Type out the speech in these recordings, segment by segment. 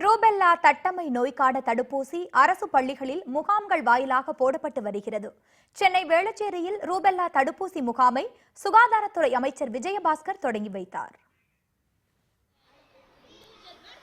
Rubella தட்டம்மை நோய்க்கான தடுப்பூசி அரசு பள்ளிகளில் முகாம்கள் வாயிலாக போடப்பட்டு வருகிறது. சென்னை வேளச்சேரியில் ரூபெல்லா தடுப்பூசி முகாமை சுகாதாரத்துறை அமைச்சர் விஜயபாஸ்கர் தொடங்கி வைத்தார்.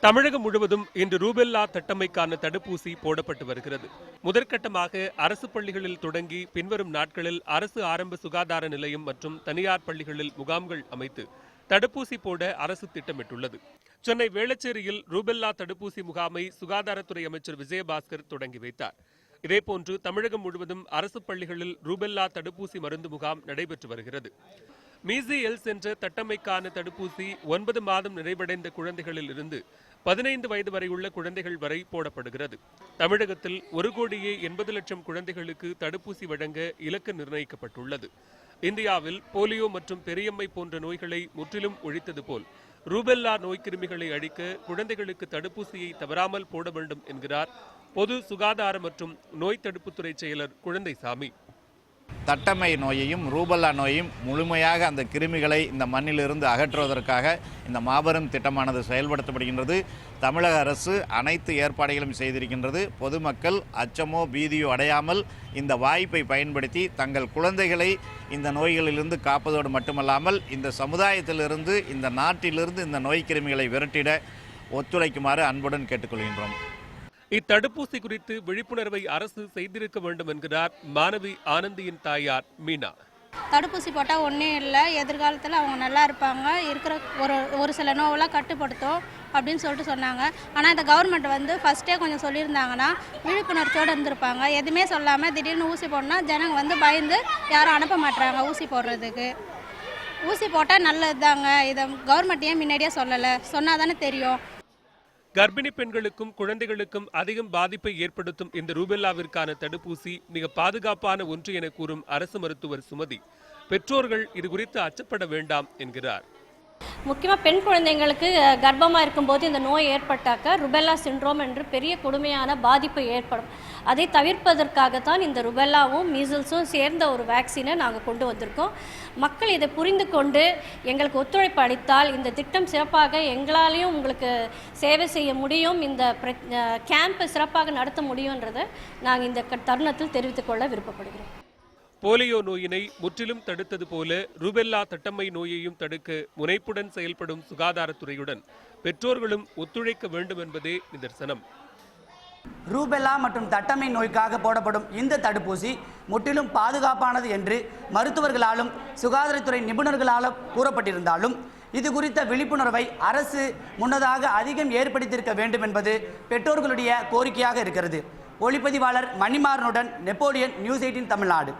தமிழகம் முழுவதும் இன்று ரூபெல்லா தட்டம்மைக்கான தடுப்பூசி போடப்பட்டு வருகிறது. முதற்கட்டமாக அரசு பள்ளிகளில் தொடங்கி பின்வரும் நாட்களில் அரசு ஆரம்ப சுகாதார நிலையம் மற்றும் தனியார் பள்ளிகளில் முகாம்கள் அமைத்து தடுப்பூசி போட அரசு திட்டமிட்டுள்ளது. சென்னை வேளச்சேரியில் ரூபெல்லா தடுப்பூசி முகாமை சுகாதாரத்துறை அமைச்சர் விஜயபாஸ்கர் தொடங்கி வைத்தார். இதேபோன்று தமிழகம் முழுவதும் அரசு பள்ளிகளில் ரூபெல்லா தடுப்பூசி மருந்து முகாம் நடைபெற்று வருகிறது. மீசிஎல்ஸ் என்ற தட்டம்மைக்கான தடுப்பூசி 9 மாதம் நிறைவடைந்த குழந்தைகளில் இருந்து 15 வயது வரை உள்ள குழந்தைகள் வரை போடப்படுகிறது. தமிழகத்தில் 1,80,00,000 குழந்தைகளுக்கு தடுப்பூசி வழங்க இலக்கு நிர்ணயிக்கப்பட்டுள்ளது. இந்தியாவில் போலியோ மற்றும் பெரியம்மை போன்ற நோய்களை முற்றிலும் ஒழித்தது போல் ரூபெல்லா நோய்க்கிருமிகளை அழிக்க குழந்தைகளுக்கு தடுப்பூசியை தவறாமல் போட வேண்டும் என்கிறார் பொது சுகாதார மற்றும் நோய் தடுப்புத்துறை செயலர் குழந்தைசாமி. தட்டம்மை நோயையும் ரூபெல்லா நோயையும் முழுமையாக அந்த கிருமிகளை இந்த மண்ணிலிருந்து அகற்றுவதற்காக இந்த மாபெரும் திட்டமானது செயல்படுத்தப்படுகின்றது. தமிழக அரசு அனைத்து ஏற்பாடுகளும் செய்திருக்கின்றது. பொதுமக்கள் அச்சமோ பீதியோ அடையாமல் இந்த வாய்ப்பை பயன்படுத்தி தங்கள் குழந்தைகளை இந்த நோய்களிலிருந்து காப்பதோடு மட்டுமல்லாமல் இந்த சமுதாயத்திலிருந்து இந்த நாட்டிலிருந்து இந்த நோய் கிருமிகளை விரட்டிட ஒத்துழைக்குமாறு அன்புடன் கேட்டுக்கொள்கின்றோம். இத்தடுப்பூசி குறித்து விழிப்புணர்வை அரசு செய்திருக்க வேண்டும் என்கிறார் மாணவி ஆனந்தியின் தாயார் மீனா. தடுப்பூசி போட்டால் ஒன்றும் இல்லை, எதிர்காலத்தில் அவங்க நல்லா இருப்பாங்க, இருக்கிற ஒரு சில நோவெல்லாம் கட்டுப்படுத்தும் அப்படின்னு சொல்லிட்டு சொன்னாங்க. ஆனால் இந்த கவர்மெண்ட் ஃபஸ்ட்டே கொஞ்சம் சொல்லியிருந்தாங்கன்னா விழிப்புணர்ச்சியோடு இருந்திருப்பாங்க. எதுவுமே சொல்லாமல் திடீர்னு ஊசி போடனா ஜனங்க பயந்து யாரும் அனுப்ப மாட்டுறாங்க ஊசி போடுறதுக்கு. ஊசி போட்டால் நல்லது தாங்க, இதை கவர்மெண்ட் ஏன் முன்னாடியே சொல்லலை, சொன்னால் தானே தெரியும். கர்ப்பிணி பெண்களுக்கும் குழந்தைகளுக்கும் அதிகம் பாதிப்பை ஏற்படுத்தும் இந்த ரூபெல்லாவிற்கான தடுப்பூசி மிக பாதுகாப்பான ஒன்று என கூறும் அரசு மருத்துவர் சுமதி, பெற்றோர்கள் இது குறித்து அச்சப்பட வேண்டாம் என்கிறார். முக்கியமாக பெண் குழந்தைங்களுக்கு கர்ப்பமாக இருக்கும்போது இந்த நோய் ஏற்பட்டாக்க ருபெல்லா சிண்ட்ரோம் என்று பெரிய கொடுமையான பாதிப்பு ஏற்படும். அதை தவிர்ப்பதற்காகத்தான் இந்த ருபெல்லாவும் மீசல்ஸும் சேர்ந்த ஒரு வேக்சினை நாங்கள் கொண்டு வந்திருக்கோம். மக்கள் இதை புரிந்து கொண்டு எங்களுக்கு ஒத்துழைப்பு அளித்தால் இந்த திட்டம் சிறப்பாக எங்களாலேயும் உங்களுக்கு சேவை செய்ய முடியும், இந்த கேம்பை சிறப்பாக நடத்த முடியுன்றதை நாங்கள் இந்த தருணத்தில் தெரிவித்துக் கொள்ள விருப்பப்படுகிறோம். போலியோ நோயினை முற்றிலும் தடுத்தது போல ரூபெல்லா தட்டம்மை நோயையும் தடுக்க முனைப்புடன் செயல்படும் சுகாதாரத்துறையுடன் பெற்றோர்களும் ஒத்துழைக்க வேண்டும் என்பதே நிதர்சனம். ரூபெல்லா மற்றும் தட்டம்மை நோய்க்காக போடப்படும் இந்த தடுப்பூசி முற்றிலும் பாதுகாப்பானது என்று மருத்துவர்களாலும் சுகாதாரத்துறை நிபுணர்களாலும் கூறப்பட்டிருந்தாலும் இது குறித்த விழிப்புணர்வை அரசு முன்னதாக அதிகம் ஏற்படுத்தியிருக்க வேண்டும் என்பது பெற்றோர்களுடைய கோரிக்கையாக இருக்கிறது. ஒளிப்பதிவாளர் மணிமாறனுடன் நெப்போலியன், நியூஸ் 18 தமிழ்நாடு.